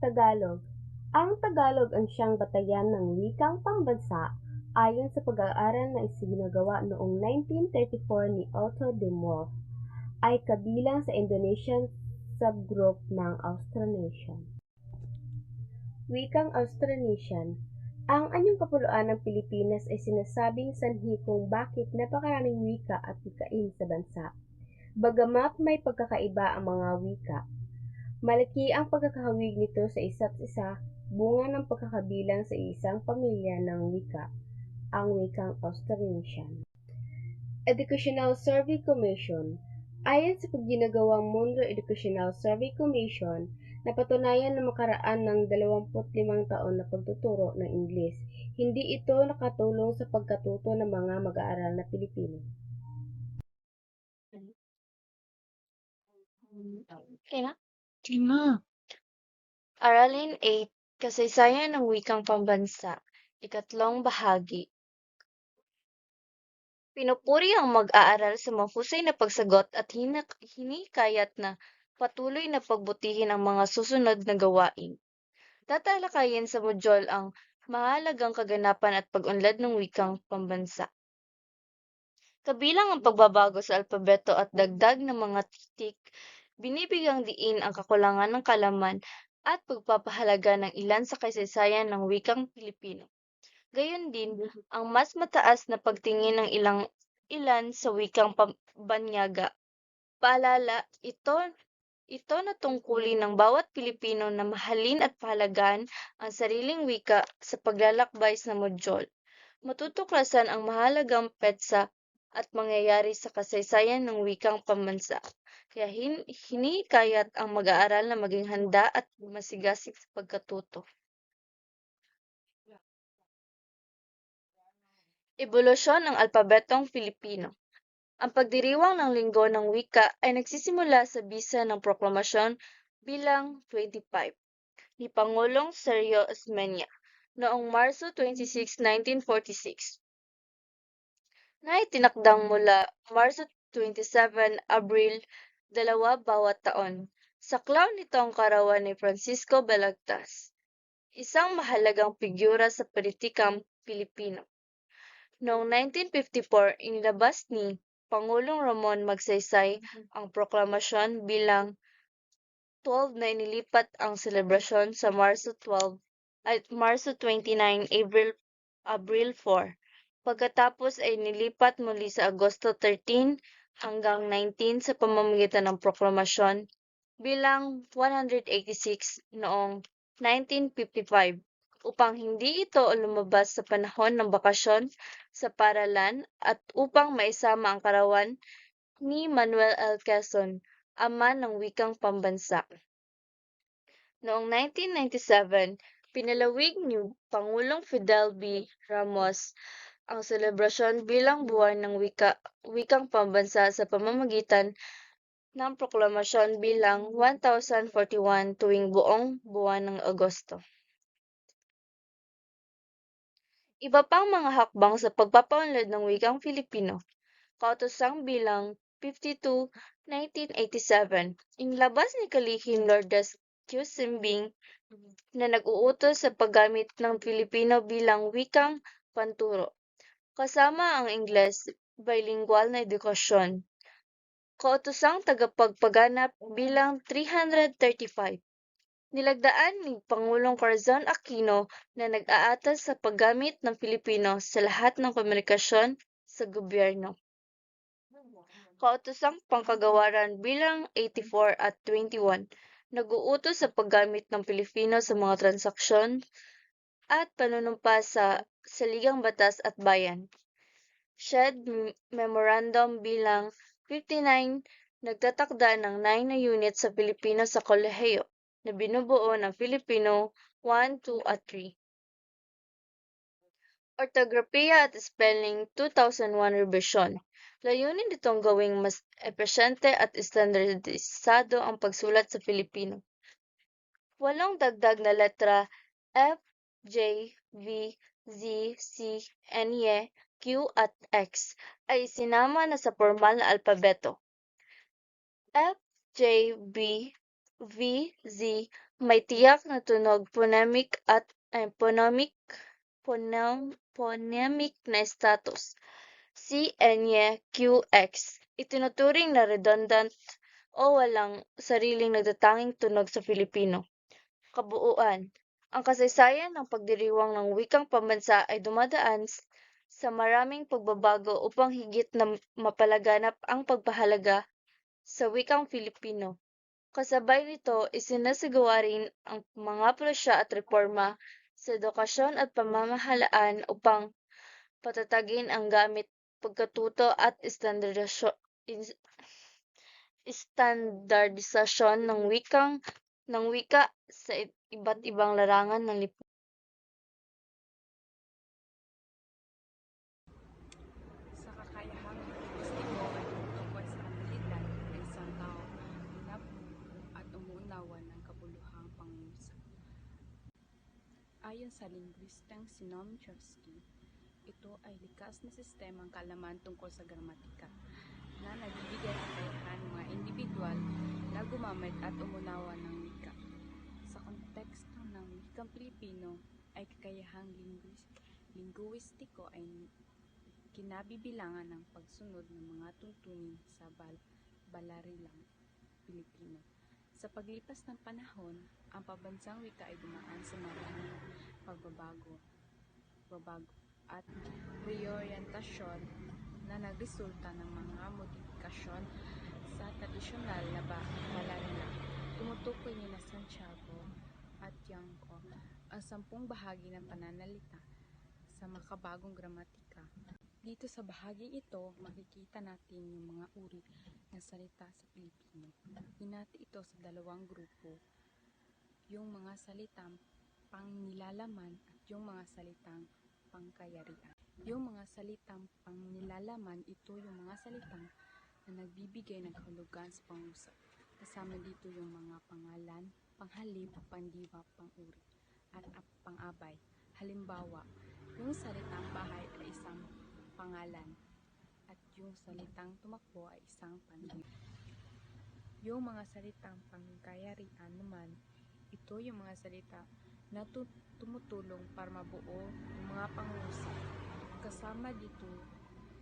Tagalog. Ang Tagalog ang siyang batayan ng wikang pambansa ayon sa pag-aaral na isinagawa noong 1934 ni Otto de Moore ay kabilang sa Indonesian subgroup ng Austronesian. Wikang Austronesian. Ang anyong kapuluan ng Pilipinas ay sinasabing sanhi kung bakit napakaraming wika at wikain sa bansa. Bagamat may pagkakaiba ang mga wika, malaki ang pagkakahawig nito sa isa't isa, bunga ng pagkakabilang sa isang pamilya ng wika, ang wikang Austronesian. Educational Survey Commission. Ayon sa ginagawang Mundo Educational Survey Commission, napatunayan na makaraan ng 25 taon na pagtuturo ng Ingles, hindi ito nakatulong sa pagkatuto ng mga mag-aaral na Pilipino. Okay na? Tina. Aralin 8, Kasaysayan ng Wikang Pambansa, Ikatlong Bahagi. Pinupuri ang mag-aaral sa mahusay na pagsagot at hinikayat na patuloy na pagbutihin ang mga susunod na gawain. Tatalakayin sa modyul ang mahalagang kaganapan at pag-unlad ng wikang pambansa. Kabilang ang pagbabago sa alpabeto at dagdag ng mga titik, binibigyang diin ang kakulangan ng kalaman at pagpapahalaga ng ilan sa kasaysayan ng wikang Pilipino. Gayon din, ang mas mataas na pagtingin ng ilan sa wikang banyaga. Paalala, ito na tungkulin ng bawat Pilipino na mahalin at pahalagaan ang sariling wika sa paglalakbay sa modyul. Matutuklasan ang mahalagang petsa at mangyayari sa kasaysayan ng wikang pambansa. Kaya hinikayat ang mag-aaral na maging handa at masigasig sa pagkatuto. Ebolusyon ng alpabetong Filipino. Ang pagdiriwang ng Linggo ng Wika ay nagsisimula sa bisa ng proklamasyon bilang 25 ni Pangulong Sergio Osmeña noong Marso 26, 1946 na itinakdang mula Marso 27, Abril 2 bawat taon. Saklaw nito ang karawan ni Francisco Balagtas, isang mahalagang figura sa politikang Pilipino. Noong 1954, inilabas ni Pangulong Ramon Magsaysay ang proklamasyon bilang 12 na inilipat ang selebrasyon sa Marso 12 at Marso 29, Abril 4. Pagkatapos ay nilipat muli sa Agosto 13 hanggang 19 sa pamamagitan ng proklamasyon bilang 186 noong 1955 upang hindi ito lumabas sa panahon ng bakasyon sa paaralan at upang maisama ang karawan ni Manuel L. Quezon, ama ng wikang pambansa. Noong 1997, pinalawig ni Pangulong Fidel B. Ramos ang selebrasyon bilang buwan ng wikang pambansa sa pamamagitan ng proklamasyon bilang 1041 tuwing buong buwan ng Agosto. Iba pang mga hakbang sa pagpapaunlad ng wikang Filipino. Kautosang bilang 52, 1987, inilabas ni Kalihim Lourdes Q. Simbing na nag-uutos sa paggamit ng Filipino bilang wikang panturo, kasama ang Ingles, bilingual na edukasyon. Kautosang tagapagpaganap bilang 335. Nilagdaan ni Pangulong Corazon Aquino na nag-aatas sa paggamit ng Filipino sa lahat ng komunikasyon sa gobyerno. Kautosang pangkagawaran bilang 84 at 21, nag-uutos sa paggamit ng Pilipino sa mga transaksyon at panunumpa sa Saligang Batas at Bayan. SHED Memorandum bilang 59, nagtatakda ng 9 na unit sa Pilipino sa kolehiyo na binubuo ng Filipino 1, 2 at 3. Ortografiya at Spelling 2001 Revision. Layunin nitong gawing mas epesyente at estandardisado ang pagsulat sa Filipino. 8 dagdag na letra F, J, V, Z, C, N, Y, Q at X ay isinama na sa formal na alpabeto. F, J, V, Z may tiyak na tunog phonemic at phonemic na status. Si Enye QX itinuturing na redundant o walang sariling nagtatanging tunog sa Filipino. Kabuuan, ang kasaysayan ng pagdiriwang ng wikang pambansa ay dumadaan sa maraming pagbabago upang higit na mapalaganap ang pagpahalaga sa wikang Filipino. Kasabay nito, isinasagawa rin ang mga prosya at reforma sa edukasyon at pamamahalaan upang patatagin ang gamit, pagkatuto at istandardisasyon ng wika sa iba't ibang larangan ng lipunan. Sa kakayahang lingwistiko at tungkol sa abilidad ng isang tao na at umuunawa ng kabuluhang pangungusap. Ayon sa linguistang si Noam Chomsky, ito ay likas na sistemang kaalaman tungkol sa gramatika na nagbibigay ng kakayahan ng mga individual na gumamit at umunawa ng wika. Sa konteksto ng wikang Pilipino ay kakayahang linguistiko ay kinabibilangan ng pagsunod ng mga tuntunin sa balarilang Pilipino. Sa paglipas ng panahon, ang pambansang wika ay dumaan sa maraming pagbabago at reoryentasyon na nagresulta ng mga modifikasyon sa tradisyonal na balarilang. Tumutukoy ni Santiago at Yanko ang 10 bahagi ng pananalita sa makabagong gramatika. Dito sa bahaging ito, makikita natin yung mga uri ng salita sa Pilipino. Hinati ito sa 2 grupo, yung mga salitang pangnilalaman at yung mga salitang pangkayarian. Yung mga salitang pangnilalaman, ito yung mga salitang na nagbibigay ng kahulugan sa pangusap. Kasama dito yung mga pangalan, panghalip, pandiwa, panguri, at pangabay. Halimbawa, yung salitang bahay ay isang pangalan at yung salitang tumakbo ay isang pandiwa. Yung mga salitang pangkayarian naman, ito yung mga salita na tumutulong para mabuo yung mga pangusap. Kasama dito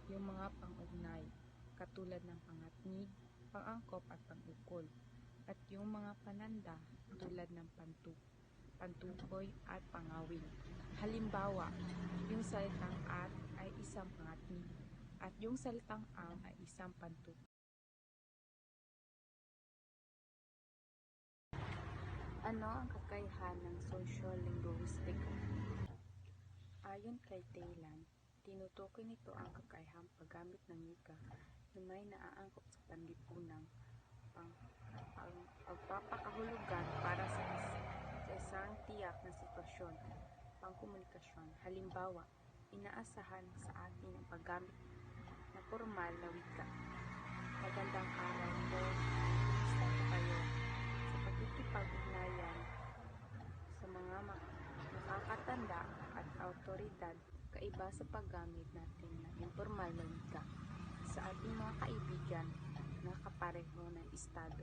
yung mga pangugnay, katulad ng pangatnig, pangangkop at pangukol, at yung mga pananda tulad ng pantukoy at pangawil. Halimbawa, yung salitang at ay isang pangatnig at yung salitang ang ay isang pantukoy. Ano ang kakayahan ng sosyo-linguistiko? Ayon kay Thailand, tinutukoy nito ang kakayahang paggamit ng wika na may naaangkop sa panlipunang pagpapakahulugan para sa isang tiyak na sitwasyon, pangkomunikasyon. Halimbawa, inaasahan sa atin ang paggamit na formal na wika. Magandang araw po, kumusta po kayo? Sa pagkikipag-ugnayan sa mga nakakatanda at awtoridad, kaiba sa paggamit natin ng informal na wika sa ating mga kaibigan na kapareho ng estado.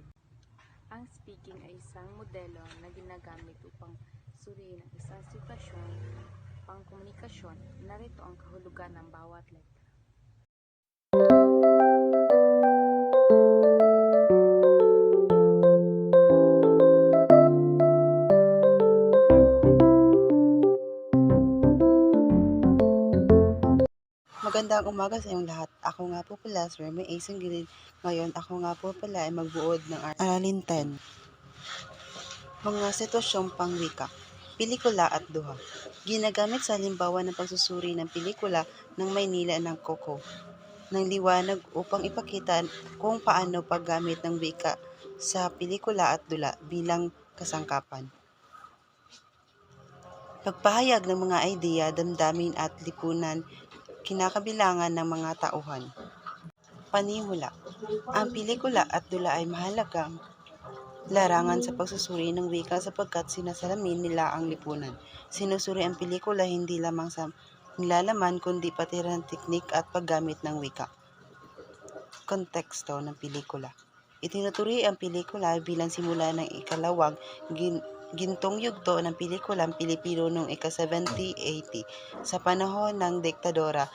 Ang speaking ay isang modelo na ginagamit upang suriin ang isang sitwasyon, pangkomunikasyon. Narito ang kahulugan ng bawat letra. Magandang umaga sa inyong lahat. Ako nga po pala, Sir May A. Sangilid. Ngayon, ako nga po pala ay magbuod ng Aralin 10. Mga sitwasyong pangwika, pelikula at duha. Ginagamit sa halimbawa ng pagsusuri ng pelikula ng Maynila ng Coco ng liwanag upang ipakita kung paano paggamit ng wika sa pelikula at dula bilang kasangkapan. Pagpahayag ng mga ideya, damdamin at lipunan kinakabilangan ng mga tauhan. Panimula. Ang pelikula at dula ay mahalagang larangan sa pagsusuri ng wika sapagkat sinasalamin nila ang lipunan. Sinusuri ang pelikula hindi lamang sa nilalaman kundi pati rin teknik at paggamit ng wika. Konteksto ng pelikula. Itinuturi ang pelikula bilang simula ng ikalawang gintong yugto ng pelikulang Pilipino noong ika-70-80 sa panahon ng diktadura.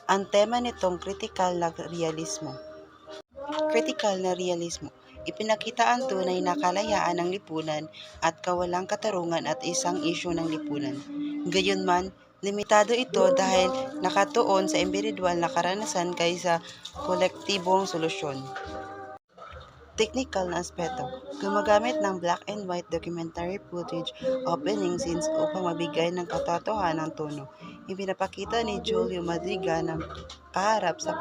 Ang tema nitong kritikal na realismo. Ipinakita ang tunay na kalayaan ng lipunan at kawalang katarungan at isang isyu ng lipunan. Gayunman, limitado ito dahil nakatuon sa individual na karanasan kaysa kolektibong solusyon. Technical na aspeto. Gumagamit ng black and white documentary footage opening scenes upang magbigay ng katotohanang tono. Ipinapakita ni Julio Madrigal ng kaharap sa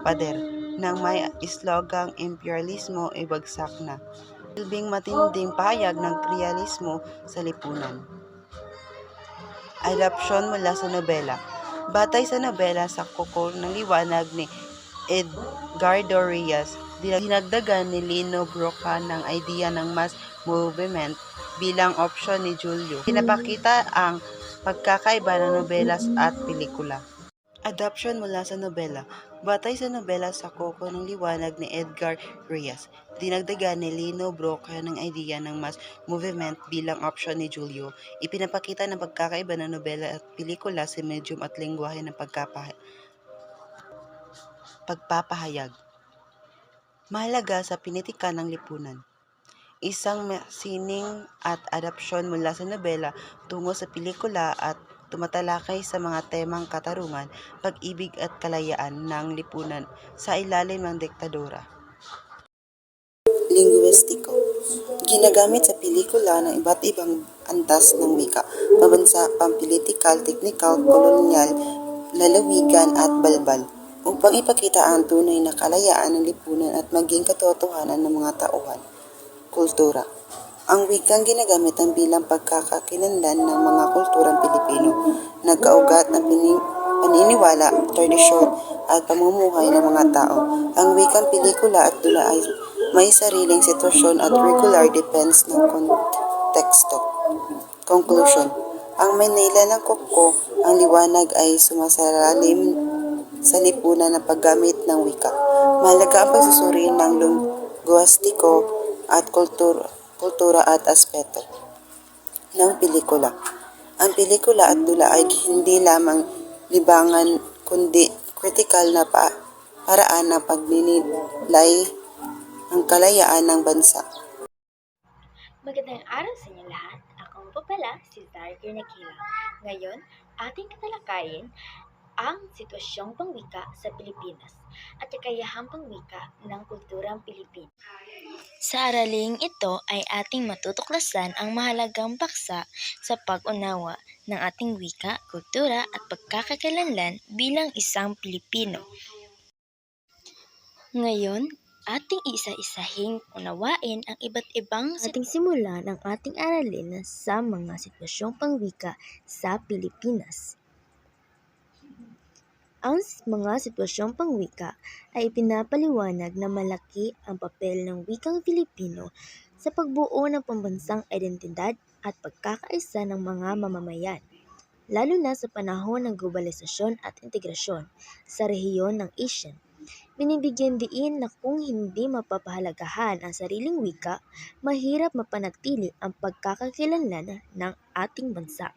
pader nang may slogang imperialismo ay bagsak na. Silbing matinding pahayag ng realismo sa lipunan. Adapsyon mula sa nobela. Batay sa nobela sa Kokol ng Liwanag ni Edgardo Reyes, dinagdagan ni Lino Broca ng idea ng mass movement bilang opsyon ni Julio. Pinapakita ang pagkakaiba ng nobelas at pelikula. Adapsyon mula sa nobela. Batay sa nobela sa Kokol ng Liwanag ni Edgar Reyes, dinagdagan ni Lino Broca ng idea ng mass movement bilang opsyon ni Julio. Ipinapakita ng pagkakaiba ng nobela at pelikula sa medium at lengguwahe ng pagpapahayag. Mahalaga sa pinitikan ng lipunan. Isang sining at adapsyon mula sa nobela tungo sa pelikula at tumatalakay sa mga temang katarungan, pag-ibig at kalayaan ng lipunan sa ilalim ng diktadura. Linguistiko. Ginagamit sa pelikula ng iba't ibang antas ng wika, pabansa, pampolitikal, teknikal, kolonyal, lalawigan at balbal, upang ipakita ang tunay na kalayaan ng lipunan at maging katotohanan ng mga tauhan. Kultura. Ang wikang ginagamit ang bilang pagkakakilanlan ng mga kulturang Pilipino, nagkaugat ng paniniwala, tradisyon at pamumuhay ng mga tao. Ang wikang pelikula at tula ay may sariling sitwasyon at regular depends ng konteksto. Conclusion. Ang Manila ng Koko, ang liwanag ay sumasalalim sa lipunan ng paggamit ng wika. Mahalaga ang pagsusuri ng linguistiko at kultura at aspeto ng pelikula. Ang pelikula at tula ay hindi lamang libangan kundi kritikal na paraan ng pagninilay ng kalayaan ng bansa. Magandang araw sa inyo lahat. Ako po pala si Darker Nakila. Ngayon, ating tatalakayin ang sitwasyong pangwika sa Pilipinas at kakayahang pangwika ng kulturang Pilipino. Sa araling ito ay ating matutuklasan ang mahalagang paksa sa pag-unawa ng ating wika, kultura at pagkakakilanlan bilang isang Pilipino. Ngayon, ating isa-isahing unawain ang iba't ibang ating simula ng ating aralin sa mga sitwasyong pangwika sa Pilipinas. Ang mga sitwasyong pangwika ay ipinapaliwanag na malaki ang papel ng wikang Filipino sa pagbuo ng pambansang identidad at pagkakaisa ng mga mamamayan, lalo na sa panahon ng globalisasyon at integrasyon sa rehiyon ng Asian. Binibigyan diin na kung hindi mapapahalagahan ang sariling wika, mahirap mapanatili ang pagkakakilanlan ng ating bansa.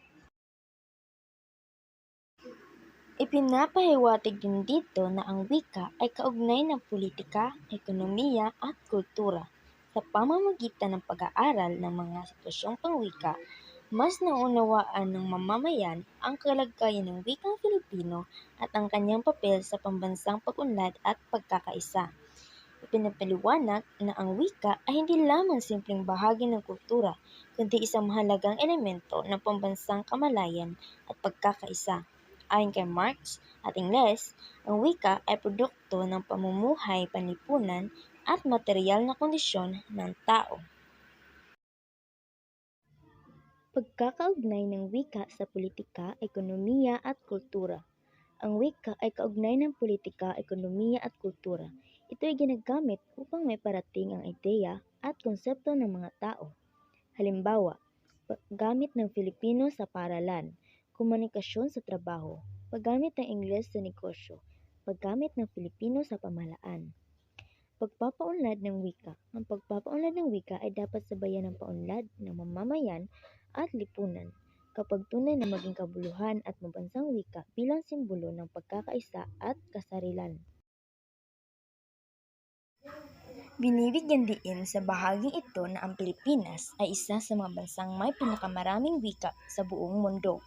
Ipinapahiwatig din dito na ang wika ay kaugnay ng politika, ekonomiya at kultura. Sa pamamagitan ng pag-aaral ng mga sitwasyong pangwika, mas naunawaan ng mamamayan ang kalagayan ng wikang Filipino at ang kanyang papel sa pambansang pag-unlad at pagkakaisa. Ipinapaliwanag na ang wika ay hindi lamang simpleng bahagi ng kultura, kundi isang mahalagang elemento ng pambansang kamalayan at pagkakaisa. Ayon kay Marx at Ingles, ang wika ay produkto ng pamumuhay panlipunan at materyal na kondisyon ng tao. Pagkakaugnay ng wika sa politika, ekonomiya at kultura. Ang wika ay kaugnay ng politika, ekonomiya at kultura. Ito ay ginagamit upang may parating ang ideya at konsepto ng mga tao. Halimbawa, paggamit ng Filipino sa paaralan, komunikasyon sa trabaho, paggamit ng Ingles sa negosyo, paggamit ng Filipino sa pamahalaan. Pagpapaunlad ng wika. Ang pagpapaunlad ng wika ay dapat sabayan ng paunlad ng mamamayan at lipunan. Kapag tunay na maging kabuluhan at mabansang wika bilang simbolo ng pagkakaisa at kasarilan. Binibigyan diin sa bahaging ito na ang Pilipinas ay isa sa mga bansang may pinakamaraming wika sa buong mundo.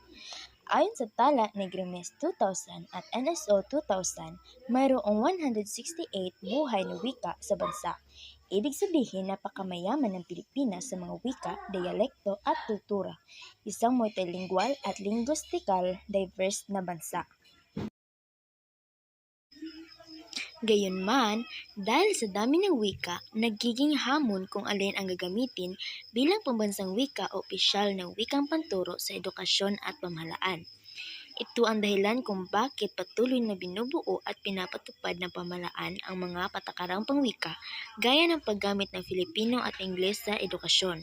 Ayon sa tala ni Grimes 2000 at NSO 2000, mayroong 168 buhay na wika sa bansa. Ibig sabihin napakamayaman ng Pilipinas sa mga wika, dialekto at kultura. Isang multilingual at linguistikal diverse na bansa. Gayunman, dahil sa dami ng wika, nagiging hamon kung alin ang gagamitin bilang pambansang wika o opisyal ng wikang panturo sa edukasyon at pamahalaan. Ito ang dahilan kung bakit patuloy na binubuo at pinapatupad ng pamahalaan ang mga patakarang pangwika gaya ng paggamit ng Filipino at Ingles sa edukasyon.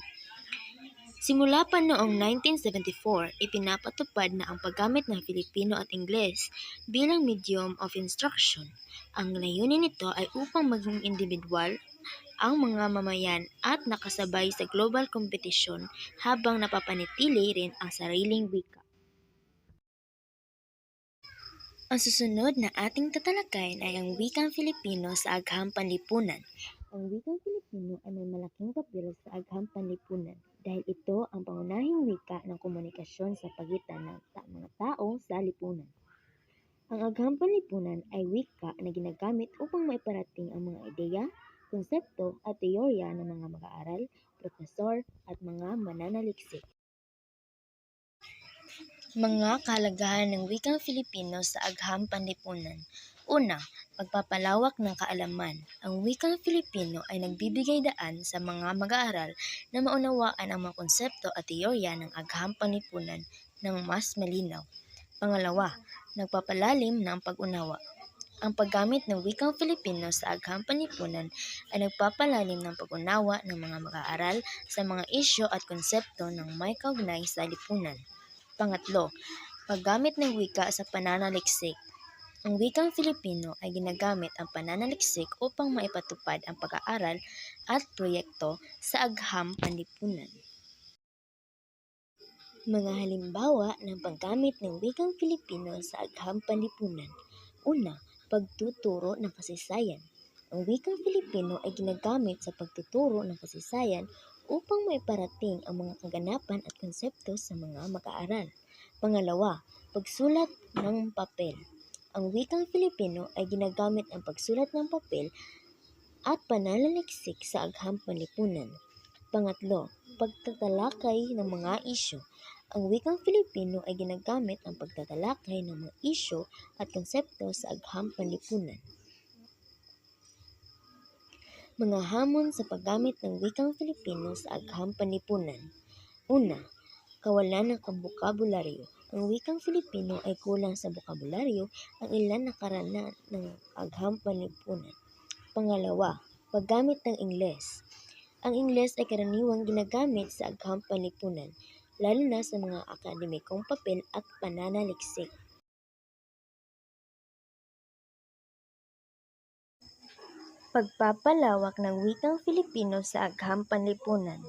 Simula pa noong 1974, ipinapatupad na ang paggamit ng Filipino at Ingles bilang medium of instruction. Ang layunin nito ay upang maging individual ang mga mamayan at nakasabay sa global kompetisyon habang napapanatili rin ang sariling wika. Ang susunod na ating tatalakayin ay ang wikang Filipino sa agham panlipunan. Ang wikang Filipino ay may malaking papel sa agham panlipunan dahil ito ang pangunahing wika ng komunikasyon sa pagitan ng mga tao sa lipunan. Ang agham panlipunan ay wika na ginagamit upang maiparating ang mga ideya, konsepto at teorya ng mga mag-aaral, profesor at mga mananaliksik. Mga kahalagahan ng wikang Filipino sa agham panlipunan. Una, pagpapalawak ng kaalaman. Ang wikang Filipino ay nagbibigay daan sa mga mag-aaral na maunawaan ang mga konsepto at teorya ng agham panlipunan ng mas malinaw. Pangalawa, nagpapalalim ng pag-unawa. Ang paggamit ng wikang Filipino sa agham panlipunan ay nagpapalalim ng pag-unawa ng mga mag-aaral sa mga isyu at konsepto ng may kaugnay sa lipunan. Pangatlo, paggamit ng wika sa pananaliksik. Ang wikang Filipino ay ginagamit ang pananaliksik upang maipatupad ang pag-aaral at proyekto sa agham panlipunan. Mga halimbawa ng paggamit ng wikang Filipino sa agham panlipunan. Una, pagtuturo ng kasaysayan. Ang wikang Filipino ay ginagamit sa pagtuturo ng kasaysayan upang maiparating ang mga kaganapan at konsepto sa mga mag-aaral. Pangalawa, pagsulat ng papel. Ang wikang Filipino ay ginagamit ang pagsulat ng papel at pananaliksik sa agham panlipunan. Pangatlo, pagtatalakay ng mga isyu. Ang wikang Filipino ay ginagamit ang pagtatalakay ng mga isyu at konsepto sa agham panlipunan. Mga hamon sa paggamit ng wikang Filipino sa agham panlipunan. Una, kawalan ng bokabularyo. Ang wikang Filipino ay kulang sa bokabularyo ang ilan na karana ng agham panlipunan. Pangalawa, paggamit ng Ingles. Ang Ingles ay karaniwang ginagamit sa agham panlipunan, lalo na sa mga akademikong papel at pananaliksik. Pagpapalawak ng wikang Filipino sa agham panlipunan.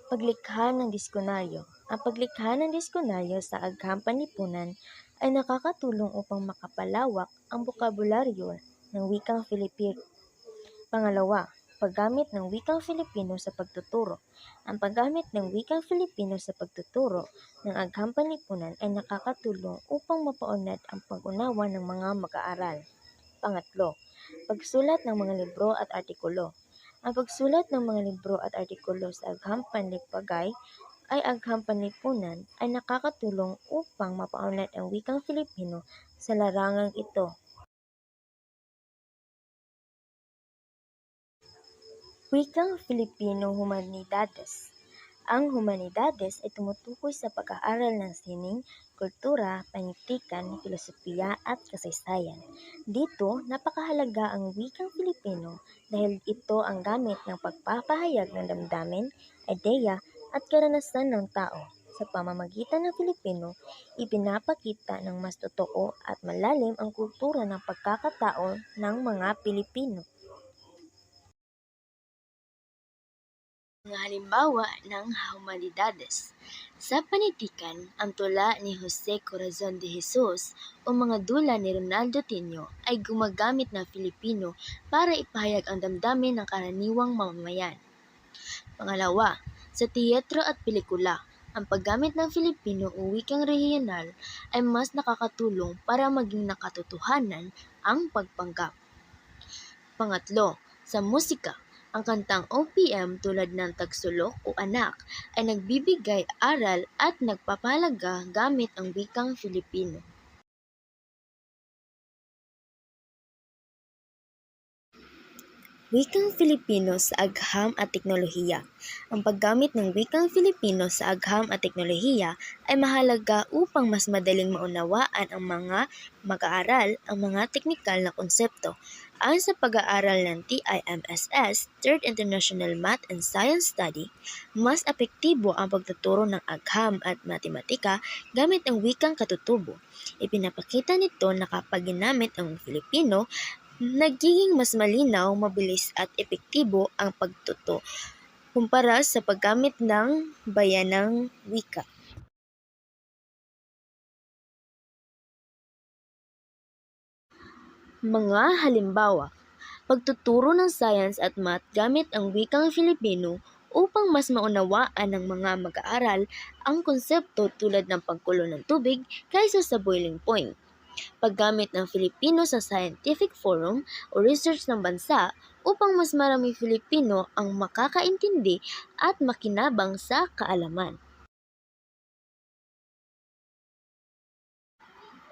Paglikha ng diskunaryo. Ang paglikha ng diskunaryo sa agham panlipunan ay nakakatulong upang makapalawak ang bokabularyo ng wikang Filipino. Pangalawa, paggamit ng wikang Filipino sa pagtuturo. Ang paggamit ng wikang Filipino sa pagtuturo ng agham panlipunan ay nakakatulong upang mapaunlad ang pag-unawa ng mga mag-aaral. Pangatlo, pagsulat ng mga libro at artikulo. Ang pagsulat ng mga libro at artikulo sa agham panlipagay ay agham panlipunan ay nakakatulong upang mapaunlad ang wikang Filipino sa larangang ito. Wikang Filipino Humanidades. Ang humanidades ay tumutukoy sa pag-aaral ng sining, kultura, panitikan, filosofiya at kasaysayan. Dito, napakahalaga ang wikang Filipino dahil ito ang gamit ng pagpapahayag ng damdamin, ideya at karanasan ng tao. Sa pamamagitan ng Filipino, ipinapakita ng mas totoo at malalim ang kultura ng pagkakatao ng mga Pilipino. Mga halimbawa ng humanidades. Sa panitikan, ang tula ni Jose Corazon de Jesus o mga dula ni Ronaldo Tino ay gumagamit ng Filipino para ipahayag ang damdamin ng karaniwang mamamayan. Pangalawa, sa teatro at pelikula, ang paggamit ng Filipino o wikang regional ay mas nakakatulong para maging nakatotohanan ang pagpanggap. Pangatlo, sa musika, ang kantang OPM tulad ng Tagsulok o Anak ay nagbibigay aral at nagpapahalaga gamit ang wikang Filipino. Wikang Filipino sa agham at teknolohiya. Ang paggamit ng wikang Filipino sa agham at teknolohiya ay mahalaga upang mas madaling maunawaan ang mga mag-aaral ang mga teknikal na konsepto. Ayon sa pag-aaral ng TIMSS, Third International Math and Science Study, mas epektibo ang pagtuturo ng agham at matematika gamit ang wikang katutubo. Ipinapakita nito na kapag ginamit ang Filipino, nagiging mas malinaw, mabilis at epektibo ang pagtuto kumpara sa paggamit ng bayanang wika. Mga halimbawa, pagtuturo ng science at math gamit ang wikang Filipino upang mas maunawaan ng mga mag-aaral ang konsepto tulad ng pagkulo ng tubig kaysa sa boiling point. Paggamit ng Filipino sa scientific forum o research ng bansa upang mas maraming Filipino ang makakaintindi at makinabang sa kaalaman.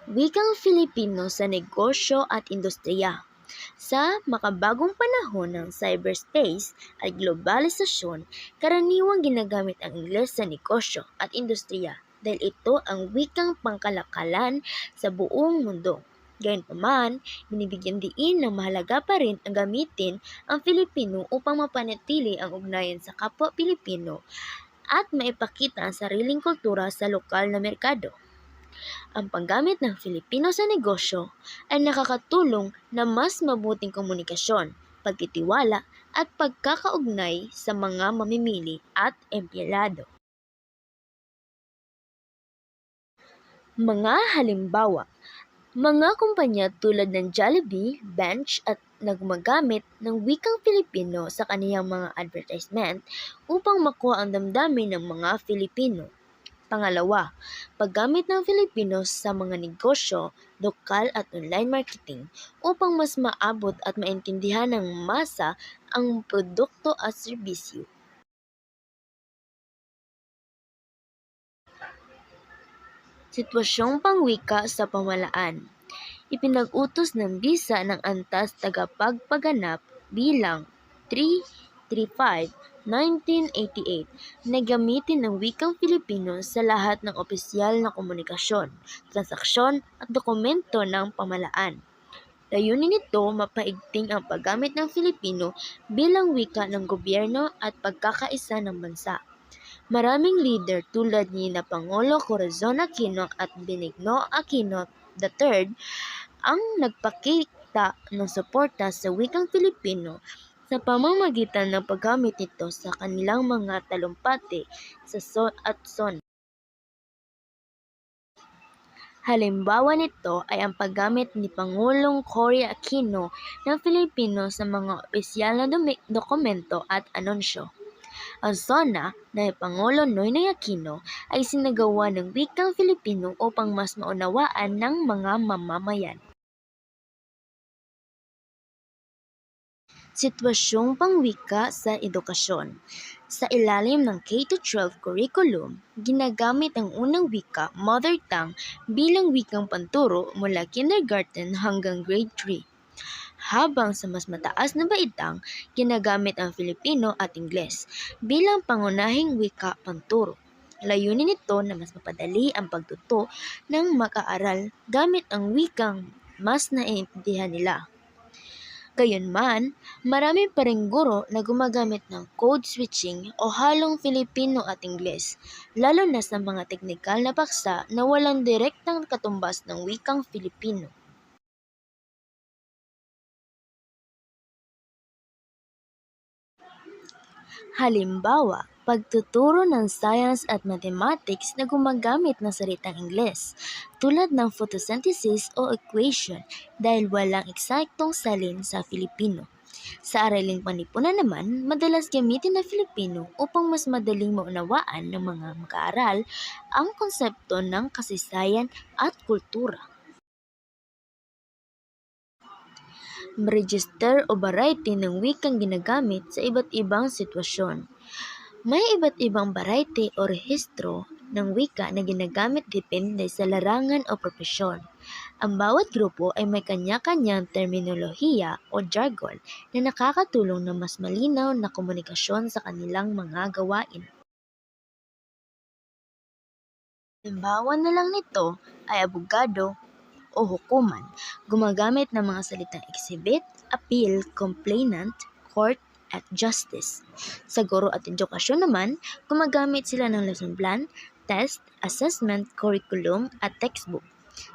Wikang Filipino sa negosyo at industriya. Sa makabagong panahon ng cyberspace at globalisasyon, karaniwang ginagamit ang Ingles sa negosyo at industriya dahil ito ang wikang pangkalakalan sa buong mundo. Gayunpaman, binibigyan diin ng mahalaga pa rin ang gamitin ang Filipino upang mapanatili ang ugnayan sa kapwa Pilipino at maipakita ang sariling kultura sa lokal na merkado. Ang paggamit ng Filipino sa negosyo ay nakakatulong na mas mabuting komunikasyon, pagtitiwala at pagkakaugnay sa mga mamimili at empleyado. Mga halimbawa, mga kumpanya tulad ng Jollibee, Bench at nagmagamit ng wikang Filipino sa kaniyang mga advertisement upang makuha ang damdamin ng mga Filipino. Pangalawa, paggamit ng Filipino sa mga negosyo, lokal at online marketing upang mas maabot at maintindihan ng masa ang produkto at serbisyo. Sitwasyong pangwika sa pamahalaan. Ipinag-utos ng bisa ng Antas Tagapagpaganap bilang 335/1988 na gamitin ang wikang Filipino sa lahat ng opisyal na komunikasyon, transaksyon at dokumento ng pamahalaan. Layunin nito mapaigting ang paggamit ng Filipino bilang wika ng gobyerno at pagkakaisa ng bansa. Maraming leader tulad ni na Pangulo Corazon Aquino at Benigno Aquino III ang nagpakita ng suporta sa wikang Filipino sa pamamagitan ng paggamit nito sa kanilang mga talumpati sa zona. Halimbawa nito ay ang paggamit ni Pangulong Cory Aquino ng Filipino sa mga opisyal na dokumento at anunsyo. Ang zona na Pangulo Noynoy Aquino ay sinagawa ng wikang Filipino upang mas maunawaan ng mga mamamayan. Sitwasyong pangwika sa edukasyon. Sa ilalim ng K-12 curriculum, ginagamit ang unang wika, mother tongue, bilang wikang panturo mula kindergarten hanggang grade 3. Habang sa mas mataas na baitang, ginagamit ang Filipino at Ingles bilang pangunahing wika panturo. Layunin nito na mas mapadali ang pagtuto ng mag-aaral gamit ang wikang mas naiintindihan nila. Gayunman, marami pa ring guro na gumagamit ng code switching o halong Filipino at Ingles, lalo na sa mga teknikal na paksa na walang direktang katumbas ng wikang Filipino. Halimbawa, pagtuturo ng science at mathematics na gumagamit ng salitang Ingles, tulad ng photosynthesis o equation dahil walang eksaktong salin sa Filipino. Sa araling panlipunan naman, madalas gamitin ng Filipino upang mas madaling maunawaan ng mga mag-aaral ang konsepto ng kasaysayan at kultura. Register o variety ng wikang ginagamit sa iba't ibang sitwasyon. May iba't ibang variety o rehistro ng wika na ginagamit depende sa larangan o propesyon. Ang bawat grupo ay may kanya-kanyang terminolohiya o jargon na nakakatulong na mas malinaw na komunikasyon sa kanilang mga gawain. Halimbawa na lang nito ay abogado o hukuman, gumagamit ng mga salitang exhibit, appeal, complainant, court, at justice. Sa guro at edukasyon naman, gumagamit sila ng lesson plan, test, assessment, curriculum, at textbook.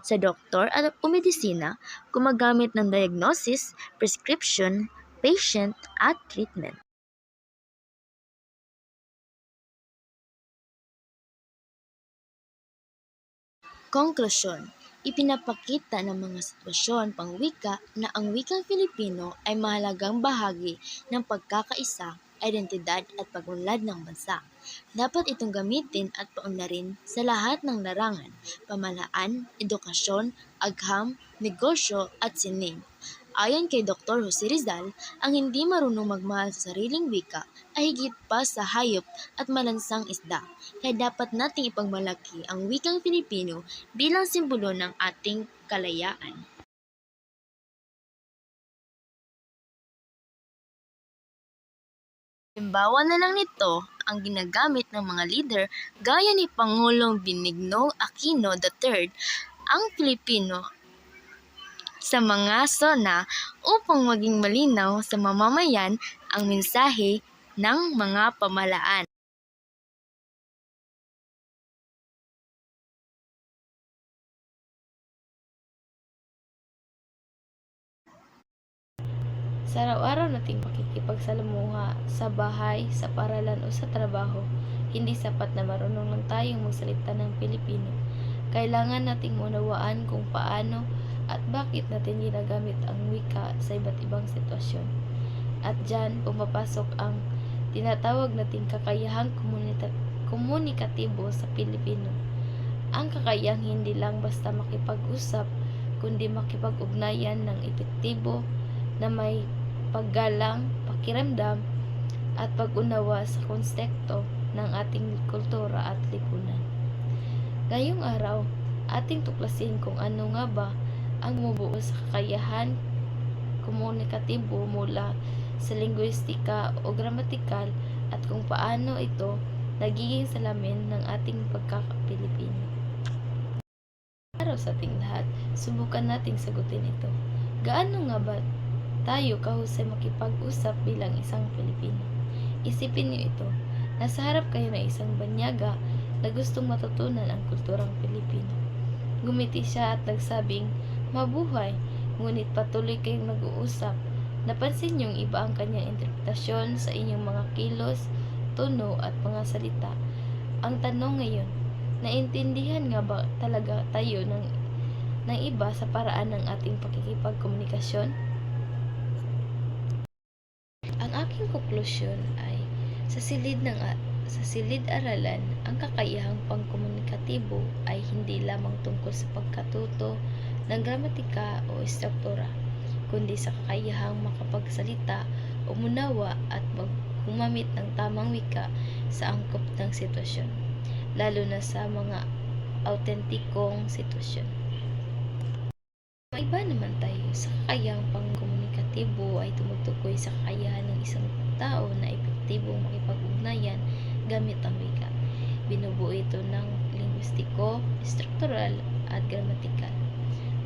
Sa doktor at medisina, gumagamit ng diagnosis, prescription, patient, at treatment. Konklusyon. Ipinapakita ng mga sitwasyon pangwika na ang wikang Filipino ay mahalagang bahagi ng pagkakaisa, identidad at pag-unlad ng bansa. Dapat itong gamitin at paunlarin sa lahat ng larangan, pamahalaan, edukasyon, agham, negosyo at sining. Ayon kay Dr. Jose Rizal, ang hindi marunong magmahal sa sariling wika ay higit pa sa hayop at malansang isda, kaya dapat nating ipagmalaki ang wikang Filipino bilang simbolo ng ating kalayaan. Halimbawa na lang nito ang ginagamit ng mga leader gaya ni Pangulong Benigno Aquino III ang Filipino sa mga sona upang maging malinaw sa mamamayan ang mensahe ng mga pamahalaan. Sa araw-araw nating pakikipagsalamuha sa bahay, sa paaralan o sa trabaho, hindi sapat na marunong lang tayong magsalita ng Pilipino. Kailangan nating maunawaan kung paano at bakit natin ginagamit ang wika sa iba't ibang sitwasyon. At dyan pumapasok ang tinatawag nating kakayahang komunikatibo sa Pilipino. Ang kakayahang hindi lang basta makipag-usap, kundi makipag-ugnayan ng epektibo na may paggalang, pakiramdam, at pag-unawa sa konsepto ng ating kultura at lipunan. Ngayong araw, ating tuklasin kung ano nga ba ang bumubuo sa kakayahan komunikatibo mula sa linguistika o gramatikal at kung paano ito nagiging salamin ng ating pagkaka-Pilipino. Para sa ating lahat, subukan nating sagutin ito. Gaano nga ba tayo kahusay makipag-usap bilang isang Pilipino? Isipin niyo ito. Nasa harap kayo ng isang banyaga na gustong matutunan ang kulturang Pilipino. Gumiti siya at nagsabing, "Mabuhay," ngunit patuloy kayong nag-uusap. Napansin niyong iba ang kanyang interpretasyon sa inyong mga kilos, tono at mga salita. Ang tanong ngayon, naintindihan nga ba talaga tayo ng iba sa paraan ng ating pakikipagkomunikasyon? Ang aking konklusyon ay sa silid-aralan, ang kakayahang pangkomunikatibo ay hindi lamang tungkol sa pagkatuto ng gramatika o estruktura, kundi sa kakayahang makapagsalita, umunawa at gumamit ng tamang wika sa angkop ng sitwasyon, lalo na sa mga autentikong sitwasyon. Maiba naman tayo, sa kakayahang pangkomunikatibo ay tumutukoy sa kakayahan ng isang tao na epektibong makipag-ugnayan gamit ang wika. Binubuo ito ng linguistiko, estruktural at gramatikal.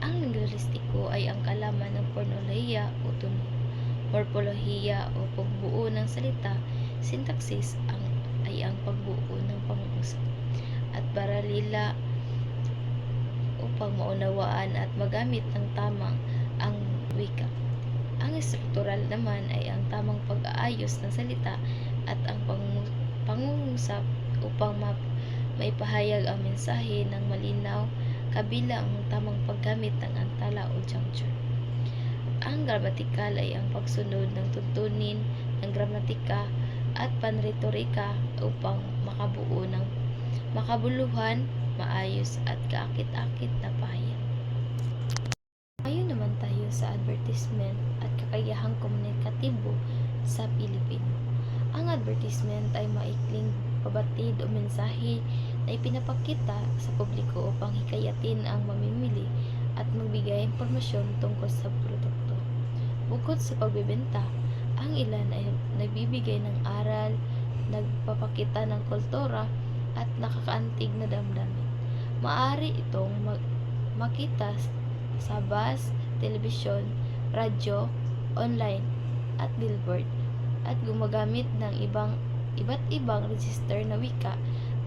Ang linguistiko ay ang kalaman ng pornolohiya o tunog, morpolohiya o pagbuo ng salita, sintaksis ay ang pagbuo ng pangungusap, at baralila upang maunawaan at magamit ng tamang ang wika. Ang estruktural naman ay ang tamang pag-aayos ng salita at ang pangungusap upang maipahayag ang mensahe ng malinaw kabilang ang tamang paggamit ng antala o juncture. Ang gramatikal ay ang pagsunod ng tuntunin ng gramatika at panretorika upang makabuo ng makabuluhan, maayos at kaakit-akit na pahayag. Ngayon naman tayo sa advertisement at kakayahang komunikatibo sa Pilipino. Ang advertisement ay maikling pabatid o mensahe na ipinapakita sa publiko upang hikayatin ang mamimili at magbigay impormasyon tungkol sa produkto. Bukod sa pagbebenta, ang ilan ay nagbibigay ng aral, nagpapakita ng kultura at nakakaantig na damdamin. Maaari itong makita sa bus, telebisyon, radyo, online at billboard at gumagamit ng iba't ibang register na wika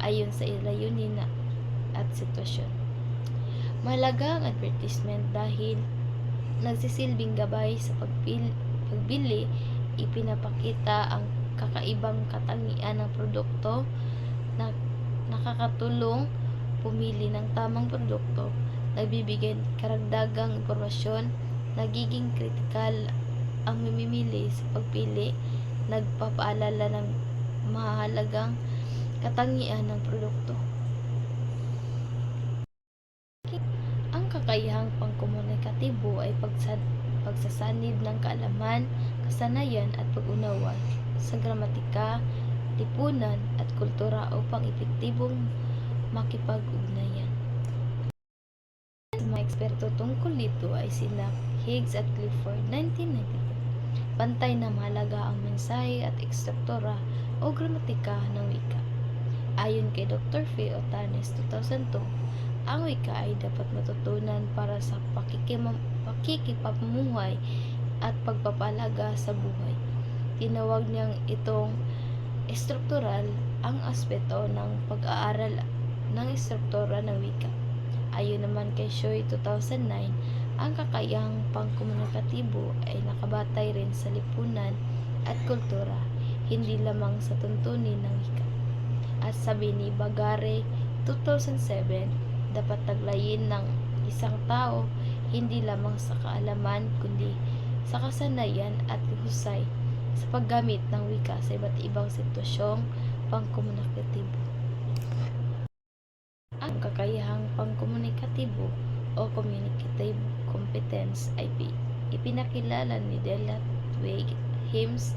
ayon sa layunin at sitwasyon. Mahalaga ang advertisement dahil nagsisilbing gabay sa pagbili, ipinapakita ang kakaibang katangian ng produkto na nakakatulong pumili ng tamang produkto, nagbibigay karagdagang impormasyon, nagiging kritikal ang mamimili sa pagpili, nagpapaalala ng mahalagang katangian ng produkto. Ang kakayahang pangkomunikatibo ay pagsasanib ng kaalaman, kasanayan at pag-unawa sa gramatika, lipunan at kultura upang epektibong makipag-ugnayan. Mga eksperto tungkol dito ay sina Higgs at Clifford, 1992. Pantay na mahalaga ang mensahe at ekstruktura o gramatika ng wika. Ayon kay Dr. Faye Otanes, 2002, ang wika ay dapat matutunan para sa pakikipamumuhay at pagpapalaga sa buhay. Tinawag niyang itong estruktural ang aspeto ng pag-aaral ng estruktura ng wika. Ayon naman kay Choi, 2009, ang kakayahang pangkomunikatibo ay nakabatay rin sa lipunan at kultura, hindi lamang sa tuntunin ng wika. At sabi ni Bagare, 2007, dapat taglayin ng isang tao hindi lamang sa kaalaman kundi sa kasanayan at husay sa paggamit ng wika sa iba't ibang sitwasyong pangkomunikatibo. Ang kakayahang pangkomunikatibo o communicative competence ay ipinakilala ni Della Himes,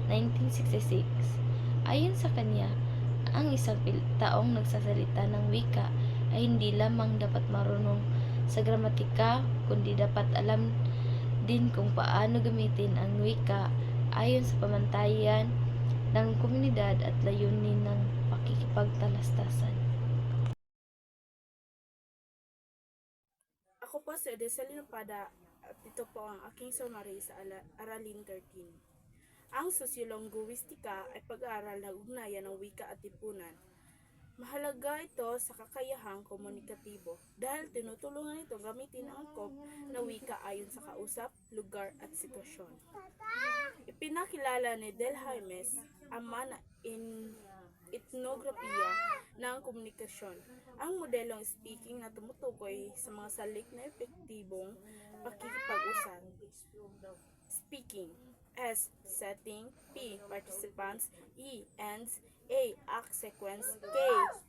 1966. Ayon sa kanya, ang isang taong nagsasalita ng wika ay hindi lamang dapat marunong sa gramatika, kundi dapat alam din kung paano gamitin ang wika ayon sa pamantayan ng komunidad at layunin ng pakikipagtalastasan. Ako po si Edeselino Pada at ito po ang aking summary sa Aralin 13. Ang sosyolingguistika ay pag-aaral ng ugnayan ng wika at lipunan. Mahalaga ito sa kakayahang komunikatibo dahil tinutulungan ito gamitin ang angkop na wika ayon sa kausap, lugar at sitwasyon. Ipinakilala ni Del Himes ang etnografiya ng komunikasyon, ang modelong speaking na tumutukoy sa mga salik na epektibong pakikipag-usap. Speaking. S. Setting. P. Participants. E. Ends. A. Act sequence.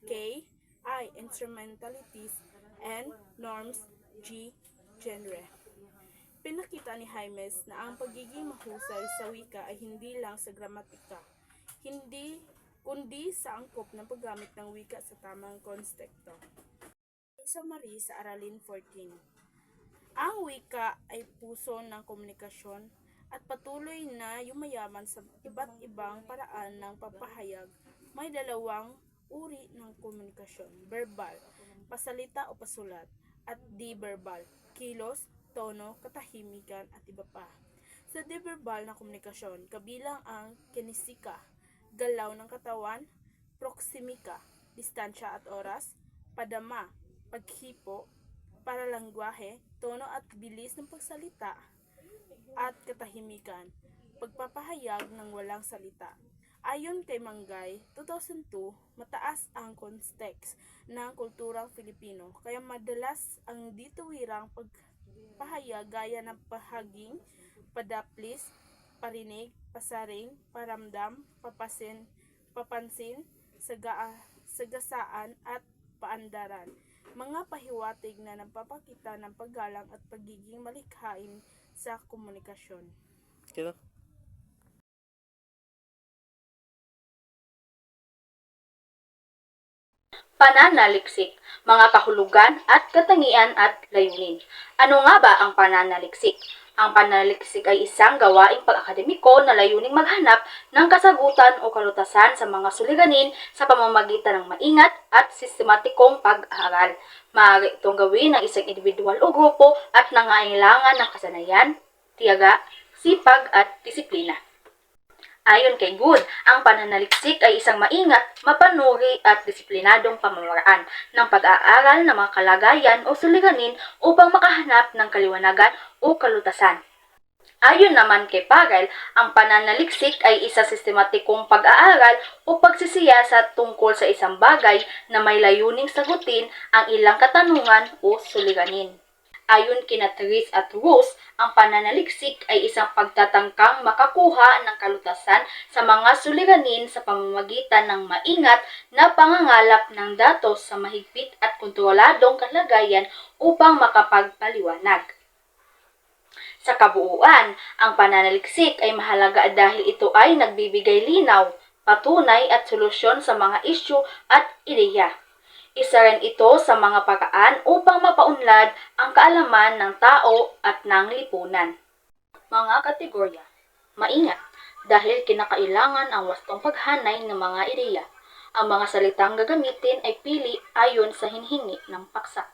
K. I. Instrumentalities. N. Norms. G. Genre. Pinakita ni Himes na ang pagiging mahusay sa wika ay hindi lang sa gramatika, kundi sa angkop ng paggamit ng wika sa tamang konteksto. Summary sa Aralin 14. Ang wika ay puso ng komunikasyon at patuloy na yumayaman sa iba't ibang paraan ng papahayag. May dalawang uri ng komunikasyon: verbal, pasalita o pasulat, at di-verbal, kilos, tono, katahimikan at iba pa. Sa di-verbal na komunikasyon, kabilang ang kinesika, galaw ng katawan, proksimika, distansya at oras, padama, paghipo, paralangwahe, tono at bilis ng pagsalita, at katahimikan, pagpapahayag ng walang salita. Ayon kay Mangay, 2002, mataas ang context ng kulturang Filipino, kaya madalas ang dituwirang pagpahayag gaya ng pahaging, padaplis, parinig, pasaring, paramdam, papansin, sagasaan at paandaran. Mga pahiwatig na nagpapakita ng paggalang at pagiging malikhain sa komunikasyon. Pananaliksik, mga kahulugan at katangian at layunin. Ano nga ba ang pananaliksik? Ang pananaliksik ay isang gawaing pag-akademiko na layuning maghanap ng kasagutan o kalutasan sa mga suliranin sa pamamagitan ng maingat at sistematikong pag-aaral. Maaari itong gawin ng isang individual o grupo at nangailangan ng kasanayan, tiyaga, sipag at disiplina. Ayon kay Good, ang pananaliksik ay isang maingat, mapanuri at disiplinadong pamamaraan ng pag-aaral ng mga kalagayan o suliranin upang makahanap ng kaliwanagan o kalutasan. Ayon naman kay Parel, ang pananaliksik ay isa sistematikong pag-aaral o pagsisiyasat tungkol sa isang bagay na may layuning sagutin ang ilang katanungan o suliranin. Ayon kina Therese at Roos, ang pananaliksik ay isang pagtatangkang makakuha ng kalutasan sa mga suliranin sa pamamagitan ng maingat na pangangalap ng datos sa mahigpit at kontroladong kalagayan upang makapagpaliwanag. Sa kabuuan, ang pananaliksik ay mahalaga dahil ito ay nagbibigay linaw, patunay at solusyon sa mga isyu at ideya. Isa rin ito sa mga paraan upang mapaunlad ang kaalaman ng tao at ng lipunan. Mga kategorya. Maingat, dahil kinakailangan ang wastong paghanay ng mga ideya. Ang mga salitang gagamitin ay pili ayon sa hinhingi ng paksa.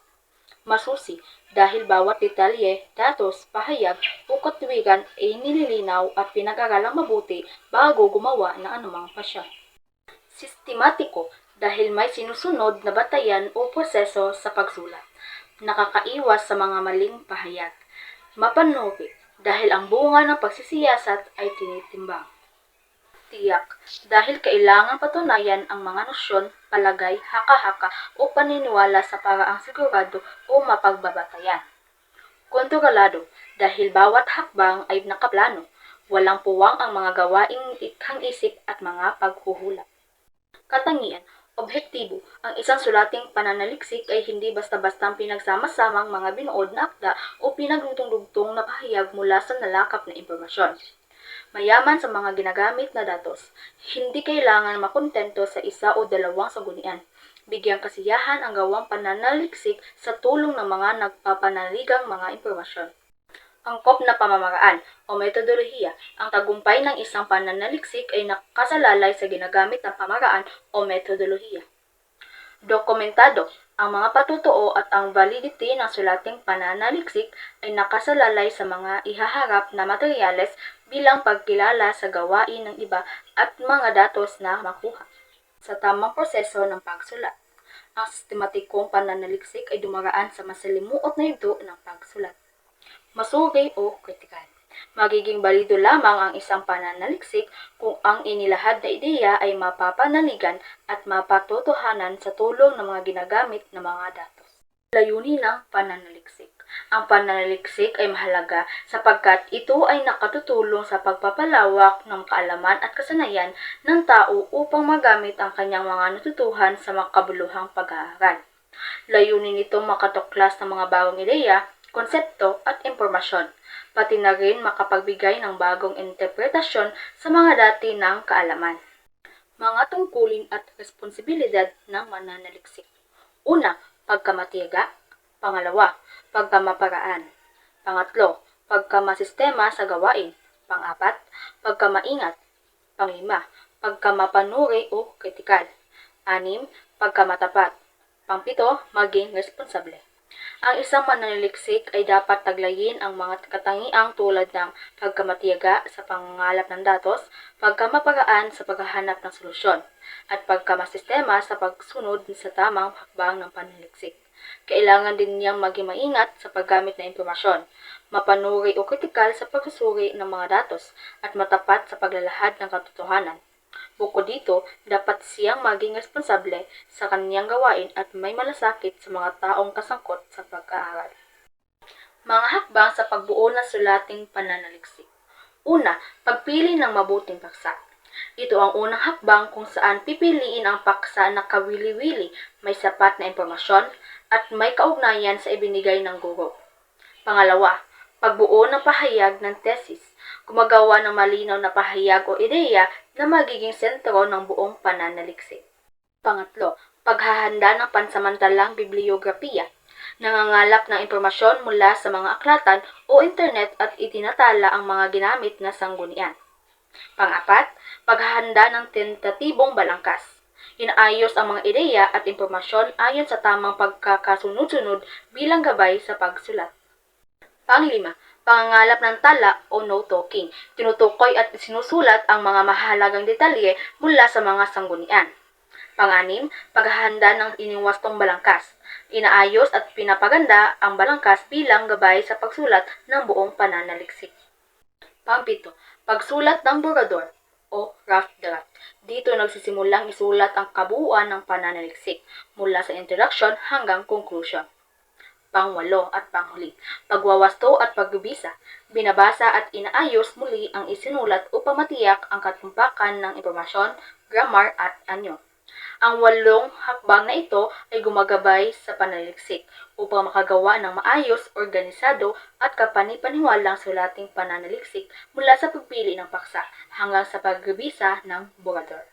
Masusi, dahil bawat detalye, datos, pahayag o katwiran ay nililinaw at pinag-aralang mabuti bago gumawa ng anumang pasya. Sistematiko, dahil may sinusunod na batayan o proseso sa pagsulat. Nakakaiwas sa mga maling pahayag. Mapanuri, dahil ang bunga ng pagsisiyasat ay tinitimbang. Tiyak, dahil kailangan patunayan ang mga nosyon, palagay, haka-haka o paniniwala sa paraang sigurado o mapagbabatayan. Kontrolado, dahil bawat hakbang ay nakaplano, walang puwang ang mga gawaing ikhang isip at mga paghuhulap. Katangian, objektibo, ang isang sulating pananaliksik ay hindi basta-bastang pinagsama-samang mga binuod na akda o pinagdugtong-dugtong na pahayag mula sa nalakap na impormasyon. Mayaman sa mga ginagamit na datos, hindi kailangan makontento sa isa o dalawang sanggunian. Bigyang kasiyahan ang gawang pananaliksik sa tulong ng mga nagpapanaligang mga impormasyon. Angkop na pamamaraan o metodolohiya. Ang tagumpay ng isang pananaliksik ay nakasalalay sa ginagamit ng pamaraan o metodolohiya. Dokumentado. Ang mga patutuo at ang validity ng sulating pananaliksik ay nakasalalay sa mga ihaharap na materyales bilang pagkilala sa gawain ng iba at mga datos na makuha. Sa tamang proseso ng pagsulat. Ang sistematikong pananaliksik ay dumaraan sa masalimuot na yugto ng pagsulat. Masuri o kritikal. Magiging balido lamang ang isang pananaliksik kung ang inilahad na ideya ay mapapanaligan at mapatotohanan sa tulong ng mga ginagamit na mga datos. Layunin ng pananaliksik. Ang pananaliksik ay mahalaga sapagkat ito ay nakatutulong sa pagpapalawak ng kaalaman at kasanayan ng tao upang magamit ang kanyang mga natutuhan sa makabuluhang pag-aaral. Layunin nitong makatuklas ng mga bagong ideya, konsepto at impormasyon, pati na rin makapagbigay ng bagong interpretasyon sa mga dati ng kaalaman. Mga tungkulin at responsibilidad ng mananaliksik. Una, pagkamatiyaga. Pangalawa, pagkamaparaan. Pangatlo, pagkamasistema sa gawain. Pang-apat, pagkamaingat. Panglima, pagkamapanuri o kritikal. Anim, pagkamatapat. Pangpito, maging responsable. Ang isang mananaliksik ay dapat taglayin ang mga katangiang tulad ng pagkamatiyaga sa pangangalap ng datos, pagkamaparaan sa paghahanap ng solusyon, at pagkamasistema sa pagsunod sa tamang hakbang ng pananaliksik. Kailangan din niyang maging maingat sa paggamit ng impormasyon, mapanuri o kritikal sa pagsusuri ng mga datos, at matapat sa paglalahad ng katotohanan. Bukod dito, dapat siyang maging responsable sa kanyang gawain at may malasakit sa mga taong kasangkot sa pag-aaral. Mga hakbang sa pagbuo ng sulating pananaliksik. Una, pagpili ng mabuting paksa. Ito ang unang hakbang kung saan pipiliin ang paksa na kawili-wili, may sapat na impormasyon, at may kaugnayan sa ibinigay ng guro. Pangalawa, pagbuo ng pahayag ng thesis. Gumagawa ng malinaw na pahayag o ideya na magiging sentro ng buong pananaliksik. Pangatlo, paghahanda ng pansamantalang bibliografiya. Nangangalap ng impormasyon mula sa mga aklatan o internet at itinatala ang mga ginamit na sanggunian. Pang-apat, paghahanda ng tentatibong balangkas. Inaayos ang mga ideya at impormasyon ayon sa tamang pagkakasunod-sunod bilang gabay sa pagsulat. Pang-lima, pangangalap ng tala o note-taking. Tinutukoy at sinusulat ang mga mahalagang detalye mula sa mga sanggunian. Pang-anim, paghahanda ng iniwastong balangkas. Inaayos at pinapaganda ang balangkas bilang gabay sa pagsulat ng buong pananaliksik. Pang-pito, pagsulat ng borador o rough draft. Dito nagsisimulang isulat ang kabuuan ng pananaliksik mula sa introduction hanggang conclusion. Pang-walo at panghuli, pagwawasto at pagbibisa. Binabasa at inaayos muli ang isinulat upang matiyak ang katumpakan ng impormasyon, grammar at anyo. Ang 8 hakbang na ito ay gumagabay sa pananaliksik upang makagawa ng maayos, organisado at kapani-paniwalang sulating pananaliksik mula sa pagpili ng paksa hanggang sa pagbibisa ng borador.